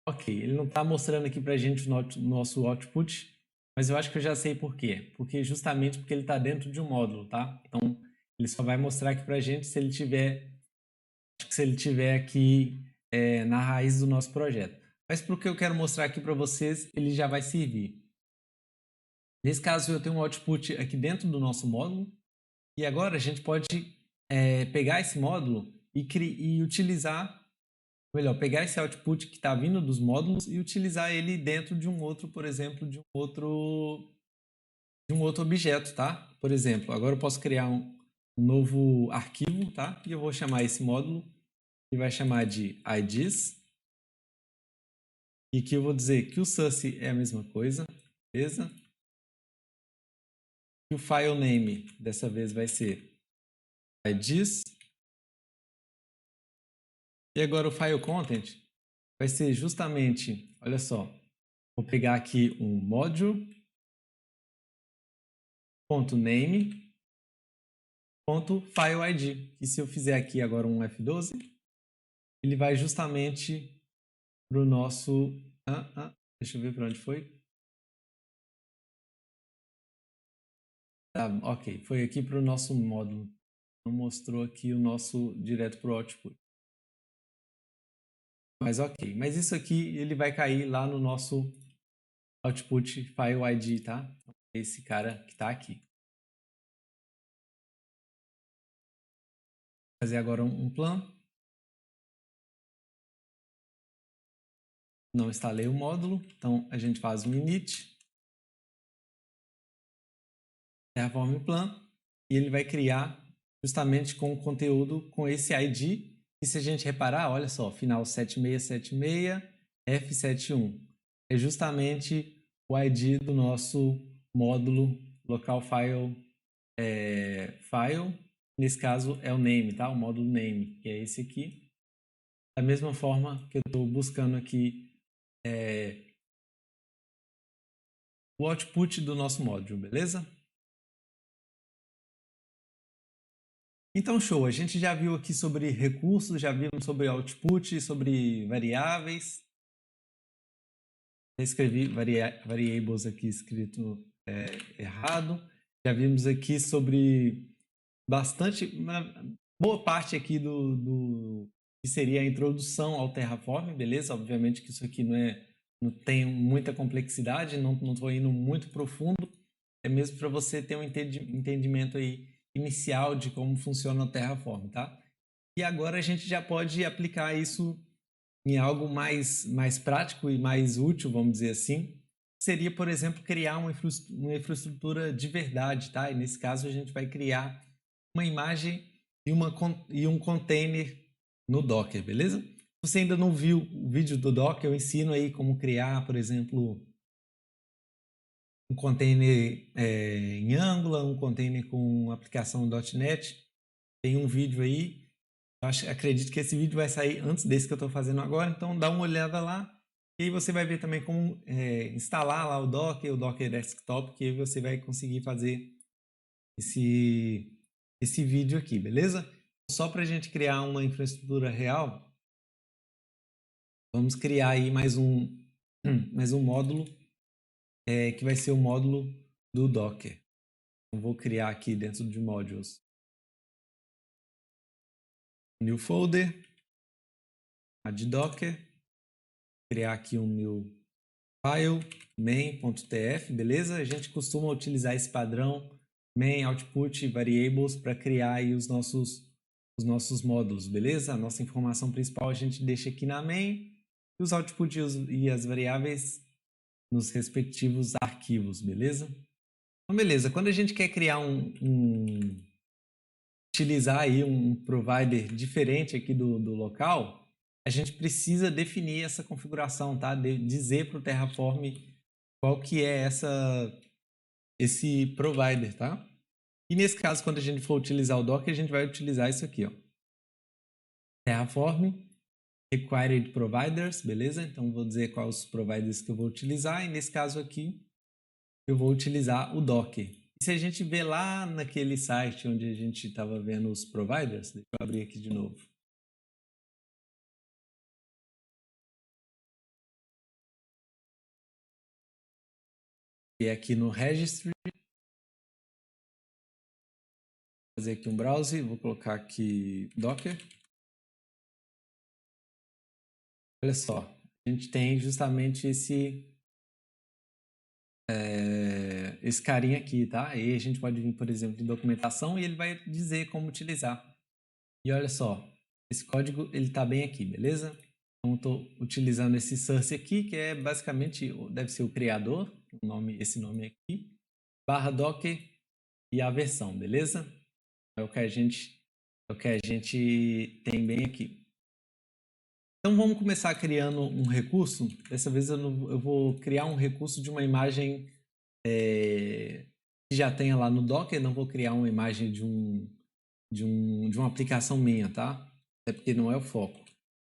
Ok, ele não está mostrando aqui para a gente o nosso output, mas eu acho que eu já sei por quê. Justamente porque ele está dentro de um módulo, tá? Então, ele só vai mostrar aqui para a gente se ele tiver aqui na raiz do nosso projeto. Mas para o que eu quero mostrar aqui para vocês, ele já vai servir. Nesse caso, eu tenho um output aqui dentro do nosso módulo, e agora a gente pode pegar esse módulo e utilizar. Melhor, pegar esse output que está vindo dos módulos e utilizar ele dentro de um outro, por exemplo, de um outro objeto, tá? Por exemplo, agora eu posso criar um novo arquivo, tá? E eu vou chamar esse módulo e vai chamar de IDs. E aqui eu vou dizer que o source é a mesma coisa, beleza? E o file name dessa vez vai ser IDs. E agora o file content vai ser justamente, olha só, vou pegar aqui um module.name.fileid. E se eu fizer aqui agora um F12, ele vai justamente para o nosso... deixa eu ver para onde foi. Tá, ok, foi aqui para o nosso módulo. Não mostrou aqui o nosso direto para o output. Mas ok, mas isso aqui ele vai cair lá no nosso output file ID, tá? Esse cara que está aqui. Vou fazer agora um plano. Não instalei o módulo, então a gente faz um init Terraform plan e ele vai criar justamente com o conteúdo com esse ID. E se a gente reparar, olha só, final 7676 F71 é justamente o ID do nosso módulo local file file, nesse caso é o name, tá? O módulo name, que é esse aqui. Da mesma forma que eu estou buscando aqui o output do nosso módulo, beleza? Então, show! A gente já viu aqui sobre recursos, já vimos sobre output, sobre variáveis. Eu escrevi variables aqui escrito errado. Já vimos aqui sobre uma boa parte aqui do que seria a introdução ao Terraform, beleza? Obviamente que isso aqui não tem muita complexidade, não estou indo muito profundo, é mesmo para você ter um entendimento aí inicial de como funciona o Terraform, tá? E agora a gente já pode aplicar isso em algo mais prático e mais útil, vamos dizer assim. Seria, por exemplo, criar uma infraestrutura de verdade, tá? E nesse caso a gente vai criar uma imagem e um container no Docker, beleza? Se você ainda não viu o vídeo do Docker, eu ensino aí como criar, por exemplo, um container em Angular, um container com aplicação .NET. Tem um vídeo aí. Acredito que esse vídeo vai sair antes desse que eu estou fazendo agora, então dá uma olhada lá. E aí você vai ver também como instalar lá o Docker Desktop, que aí você vai conseguir fazer esse vídeo aqui, beleza? Só para a gente criar uma infraestrutura real, vamos criar aí mais um módulo, que vai ser o módulo do Docker. Eu vou criar aqui dentro de modules new folder, add Docker, criar aqui um new file, main.tf, beleza? A gente costuma utilizar esse padrão main, output, variables para criar aí os nossos módulos, beleza? A nossa informação principal a gente deixa aqui na main e os outputs e as variáveis nos respectivos arquivos, beleza? Então, beleza. Quando a gente quer criar utilizar aí um provider diferente aqui do local, a gente precisa definir essa configuração, tá? Dizer para o Terraform qual que é esse provider, tá? E nesse caso, quando a gente for utilizar o Docker, a gente vai utilizar isso aqui, ó. Terraform Required Providers, beleza? Então, vou dizer quais os providers que eu vou utilizar. E nesse caso aqui, eu vou utilizar o Docker. E se a gente ver lá naquele site onde a gente estava vendo os providers, deixa eu abrir aqui de novo. E aqui no Registry, vou fazer aqui um browse, vou colocar aqui Docker. Olha só, a gente tem justamente esse carinha aqui, tá? E a gente pode vir, por exemplo, em documentação e ele vai dizer como utilizar. E olha só, esse código ele está bem aqui, beleza? Então, estou utilizando esse source aqui, que é basicamente, deve ser o criador, esse nome aqui, /docker e a versão, beleza? É o que a gente tem bem aqui. Então vamos começar criando um recurso. Dessa vez eu vou criar um recurso de uma imagem que já tenha lá no Docker. Não vou criar uma imagem de uma aplicação minha, tá? Até porque não é o foco.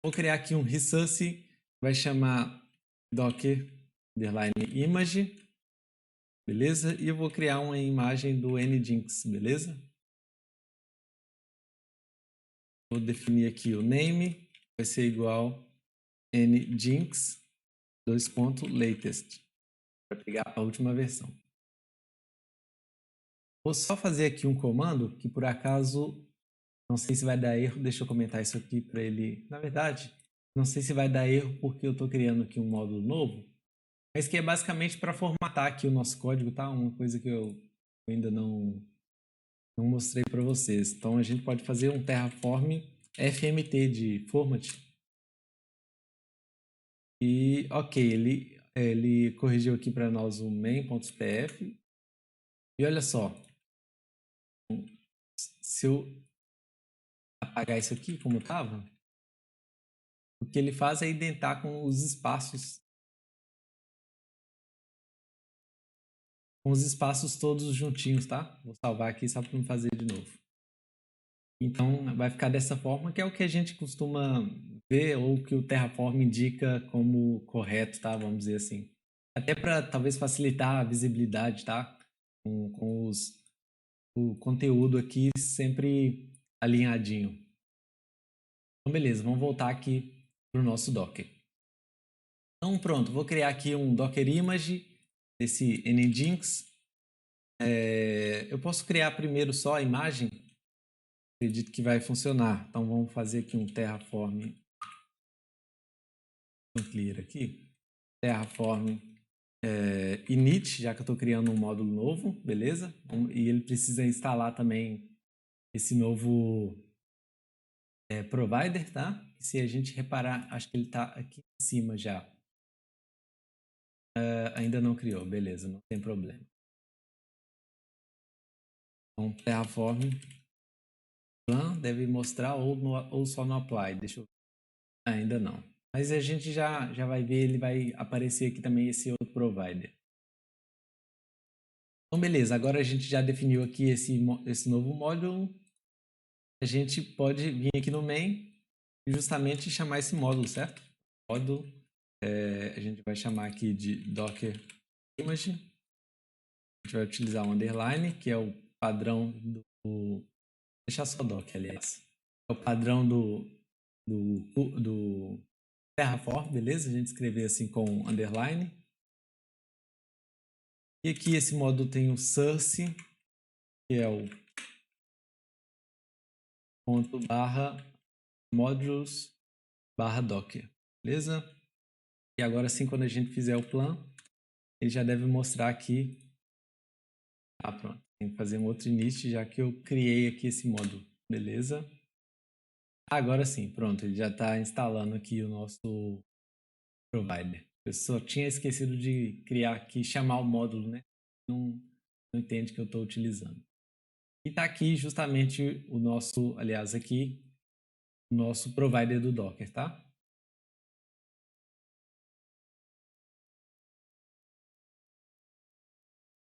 Vou criar aqui um resource, vai chamar Docker _image, beleza? E eu vou criar uma imagem do Nginx, beleza? Vou definir aqui o name, vai ser igual Nginx _latest, para pegar a última versão. Vou só fazer aqui um comando que por acaso, não sei se vai dar erro, deixa eu comentar isso aqui para ele. Na verdade, não sei se vai dar erro porque eu estou criando aqui um módulo novo, mas que é basicamente para formatar aqui o nosso código, tá? Uma coisa que eu ainda não mostrei para vocês. Então a gente pode fazer um Terraform FMT de format. E ok, ele corrigiu aqui para nós o main.tf. E olha só, se eu apagar isso aqui como estava, o que ele faz é identar com os espaços com os espaços todos juntinhos, tá? Vou salvar aqui só para não fazer de novo. Então, vai ficar dessa forma, que é o que a gente costuma ver ou que o Terraform indica como correto, tá? Vamos dizer assim. Até para talvez facilitar a visibilidade, tá? Com o conteúdo aqui sempre alinhadinho. Então, beleza, vamos voltar aqui para o nosso Docker. Então, pronto, vou criar aqui um Docker Image desse Nginx. Eu posso criar primeiro só a imagem? Acredito que vai funcionar. Então, vamos fazer aqui um Terraform clear aqui. Terraform init, já que eu estou criando um módulo novo, beleza? E ele precisa instalar também esse novo provider, tá? Se a gente reparar, acho que ele está aqui em cima já. Ainda não criou, beleza, não tem problema. Então, Terraform plan deve mostrar ou só no apply, deixa eu ver. Ainda não. Mas a gente já vai ver, ele vai aparecer aqui também esse outro provider. Então, beleza, agora a gente já definiu aqui esse novo módulo. A gente pode vir aqui no main e justamente chamar esse módulo, certo? Módulo, a gente vai chamar aqui de Docker Image. A gente vai utilizar o underline, que é o padrão do... Deixar só Docker, aliás. É o padrão do Terraform, beleza? A gente escrever assim com underline. E aqui esse módulo tem o source, que é o ponto barra modules barra docker, beleza? E agora sim, quando a gente fizer o plan, ele já deve mostrar aqui. Ah, pronto. Tem que fazer um outro init, já que eu criei aqui esse módulo, beleza? Agora sim, pronto. Ele já está instalando aqui o nosso provider. Eu só tinha esquecido de criar aqui, chamar o módulo, né? Não entende que eu estou utilizando. E está aqui justamente o nosso, aliás, aqui, o nosso provider do Docker, tá?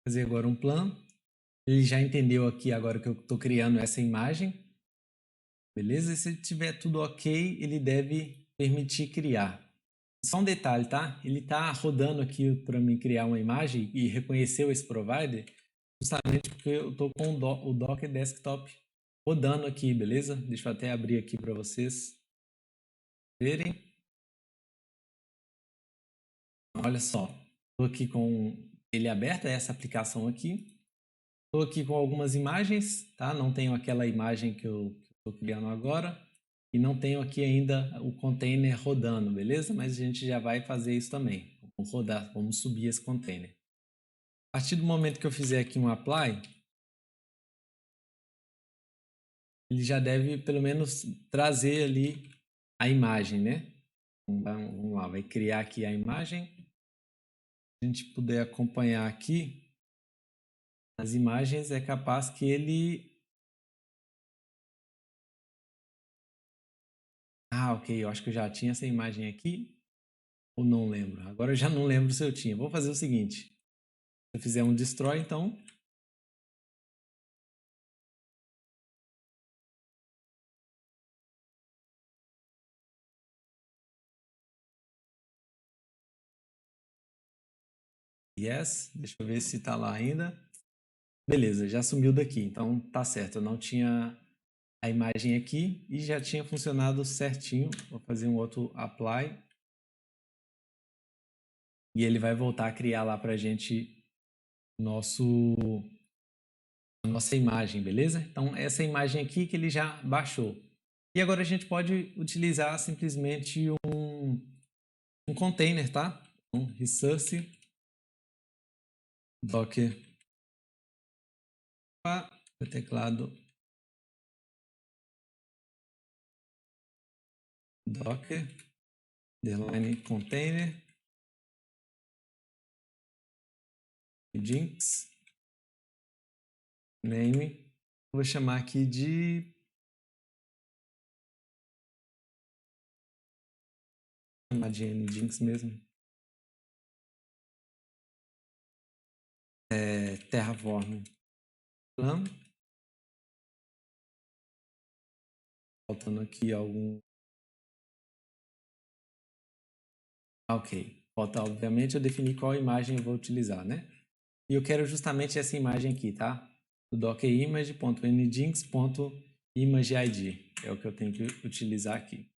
Fazer agora um plano. Ele já entendeu aqui agora que eu estou criando essa imagem. Beleza? E se tiver tudo ok, ele deve permitir criar. Só um detalhe, tá? Ele está rodando aqui para mim criar uma imagem e reconheceu esse provider justamente porque eu estou com o Docker Desktop rodando aqui, beleza? Deixa eu até abrir aqui para vocês verem. Olha só, estou aqui com ele aberto, essa aplicação aqui. Estou aqui com algumas imagens, tá? Não tenho aquela imagem que eu estou criando agora. E não tenho aqui ainda o container rodando, beleza? Mas a gente já vai fazer isso também. Vamos rodar, vamos subir esse container. A partir do momento que eu fizer aqui um apply, ele já deve pelo menos trazer ali a imagem, né? Vamos lá, vai criar aqui a imagem. Se a gente puder acompanhar aqui as imagens, é capaz que ele... Ah, ok, eu acho que eu já tinha essa imagem aqui, ou não lembro. Agora eu já não lembro se eu tinha. Vou fazer o seguinte, se eu fizer um destroy, então... Yes, deixa eu ver se está lá ainda. Beleza, já sumiu daqui, então tá certo. Eu não tinha a imagem aqui e já tinha funcionado certinho. Vou fazer um outro apply. E ele vai voltar a criar lá pra gente a nossa imagem, beleza? Então essa imagem aqui que ele já baixou. E agora a gente pode utilizar simplesmente um container, tá? Um resource docker o teclado docker underline container Nginx name. Vou chamar aqui de Nginx mesmo. Terraform Plan. Faltando aqui algum... Ok. Falta, obviamente, eu definir qual imagem eu vou utilizar, né? E eu quero justamente essa imagem aqui, tá? Do dockerimage.nginx.imageid. É o que eu tenho que utilizar aqui.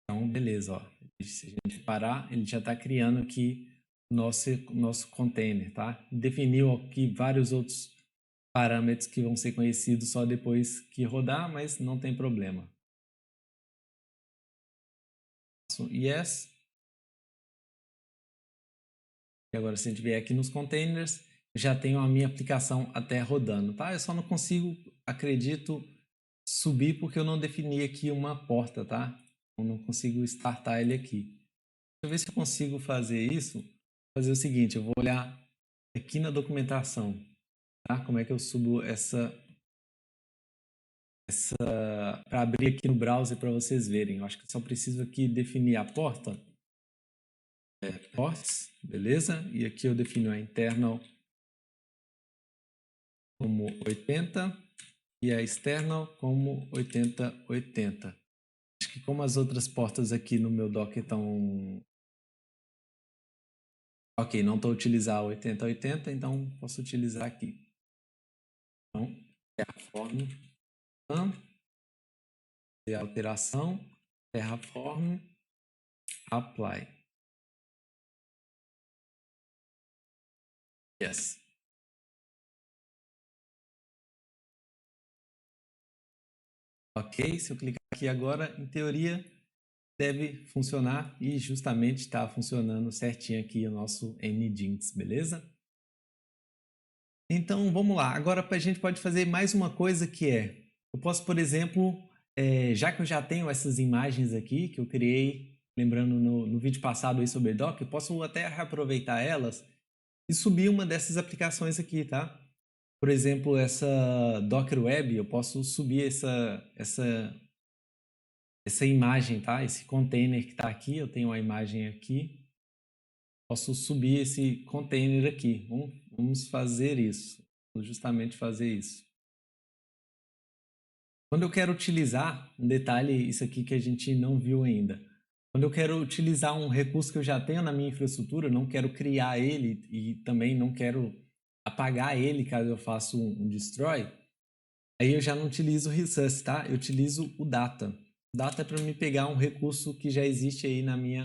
Então, beleza, ó. Se a gente parar, ele já está criando aqui o nosso container, tá? Definiu aqui vários outros parâmetros que vão ser conhecidos só depois que rodar, mas não tem problema. Yes. E agora, se a gente vier aqui nos containers, já tenho a minha aplicação até rodando, tá? Eu só não consigo, acredito, subir porque eu não defini aqui uma porta, tá? Eu não consigo startar ele aqui. Deixa eu ver se eu consigo fazer isso. Fazer o seguinte, eu vou olhar aqui na documentação, tá? Como é que eu subo essa para abrir aqui no browser para vocês verem. Eu acho que só preciso aqui definir a porta. Ports, beleza? E aqui eu defino a internal como 80 e a external como 8080. Acho que como as outras portas aqui no meu Docker estão... Ok, não estou utilizando 8080, então posso utilizar aqui. Então, Terraform, alteração, Terraform, apply. Yes. Ok, se eu clicar aqui agora, em teoria, deve funcionar e justamente está funcionando certinho aqui o nosso Nginx, beleza? Então, vamos lá. Agora a gente pode fazer mais uma coisa que é, eu posso, por exemplo, já que eu já tenho essas imagens aqui que eu criei, lembrando no vídeo passado aí sobre Docker, eu posso até reaproveitar elas e subir uma dessas aplicações aqui, tá? Por exemplo, essa Docker Web, eu posso subir essa imagem, tá? Esse container que está aqui, eu tenho uma imagem aqui. Posso subir esse container aqui. Vamos fazer isso. Vamos justamente fazer isso. Quando eu quero utilizar, um detalhe, isso aqui que a gente não viu ainda. Quando eu quero utilizar um recurso que eu já tenho na minha infraestrutura, não quero criar ele e também não quero apagar ele caso eu faça um destroy, aí eu já não utilizo o resource, tá? Eu utilizo o data. Data é para me pegar um recurso que já existe aí na minha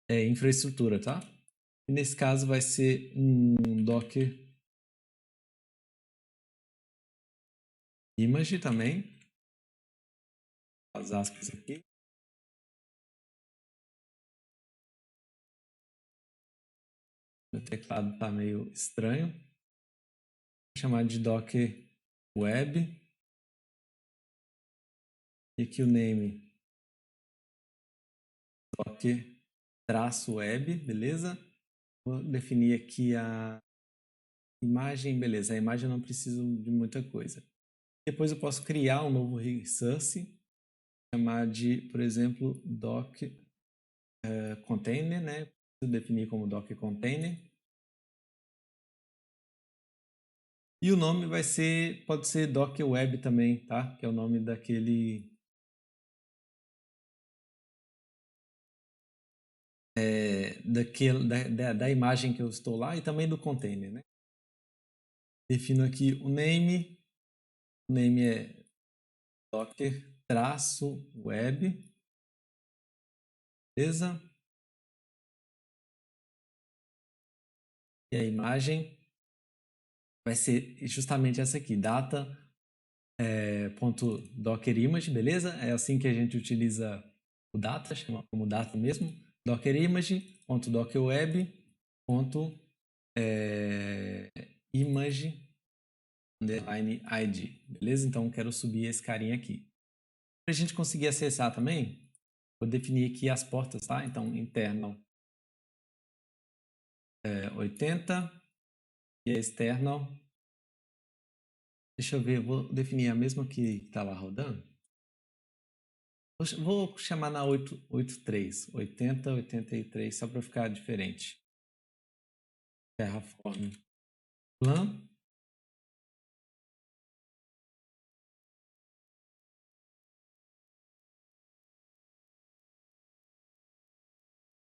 infraestrutura, tá? E nesse caso vai ser um Docker image também. As aspas aqui. Meu teclado está meio estranho. Vou chamar de Docker Web. E aqui o name Docker-web, beleza? Vou definir aqui a imagem, beleza. A imagem eu não preciso de muita coisa. Depois eu posso criar um novo resource, chamar de, por exemplo, Docker Container, né? Preciso definir como Docker Container. E o nome vai ser, pode ser Docker Web também, tá? Que é o nome daquele da imagem que eu estou lá e também do container, né? Defino aqui o name é docker-web, beleza? E a imagem vai ser justamente essa aqui, data.dockerimage, beleza? É assim que a gente utiliza o data, chama como data mesmo, dockerimage.dockerweb.image_id, beleza? Então quero subir esse carinha aqui. Para a gente conseguir acessar também, vou definir aqui as portas, tá? Então internal 80 e a external, deixa eu ver, vou definir a mesma que está lá rodando. Vou chamar na 83, 80, 83, só para ficar diferente. Terraform. Plan.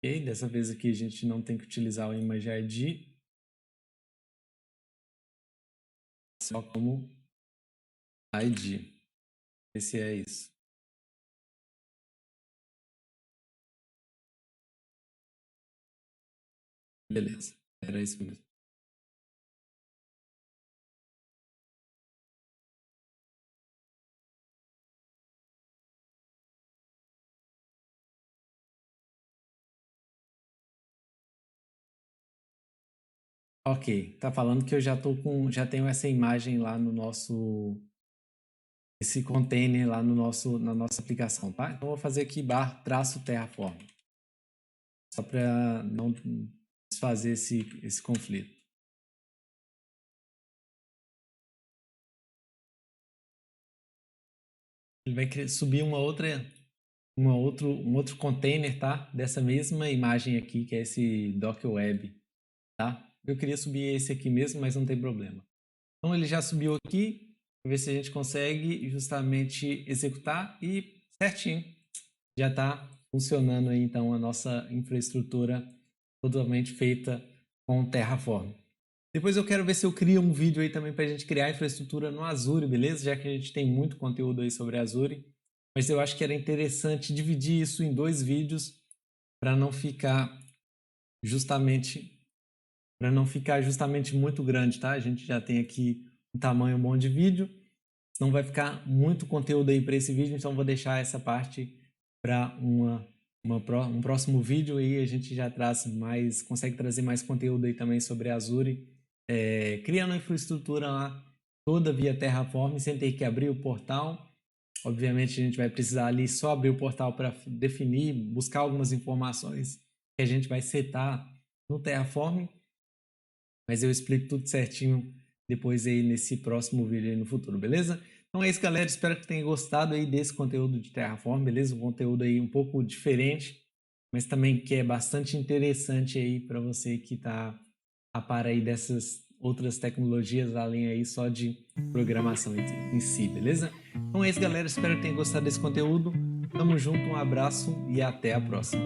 Ok, dessa vez aqui a gente não tem que utilizar o ImageID. Só como ID. Esse é isso. Beleza, era isso mesmo. Ok, tá falando que eu já tenho essa imagem lá no nosso, esse container lá no na nossa aplicação, tá? Então eu vou fazer aqui bar-terraform, só para não desfazer esse conflito. Ele vai subir um outro container, tá? Dessa mesma imagem aqui, que é esse Docker Web, tá? Eu queria subir esse aqui mesmo, mas não tem problema. Então ele já subiu aqui, vamos ver se a gente consegue justamente executar e certinho. Já está funcionando aí então a nossa infraestrutura totalmente feita com Terraform. Depois eu quero ver se eu crio um vídeo aí também para a gente criar a infraestrutura no Azure, beleza? Já que a gente tem muito conteúdo aí sobre Azure. Mas eu acho que era interessante dividir isso em 2 vídeos para não ficar justamente muito grande, tá? A gente já tem aqui um tamanho bom de vídeo, não vai ficar muito conteúdo aí para esse vídeo, então vou deixar essa parte para um próximo vídeo aí a gente já consegue trazer mais conteúdo aí também sobre Azure, criando a infraestrutura lá toda via Terraform, sem ter que abrir o portal. Obviamente a gente vai precisar ali só abrir o portal para definir, buscar algumas informações que a gente vai setar no Terraform, mas eu explico tudo certinho depois aí nesse próximo vídeo aí no futuro, beleza? Então é isso, galera, espero que tenham gostado aí desse conteúdo de Terraform, beleza? Um conteúdo aí um pouco diferente, mas também que é bastante interessante aí para você que está a par aí dessas outras tecnologias além aí só de programação em si, beleza? Então é isso, galera, espero que tenham gostado desse conteúdo. Tamo junto, um abraço e até a próxima.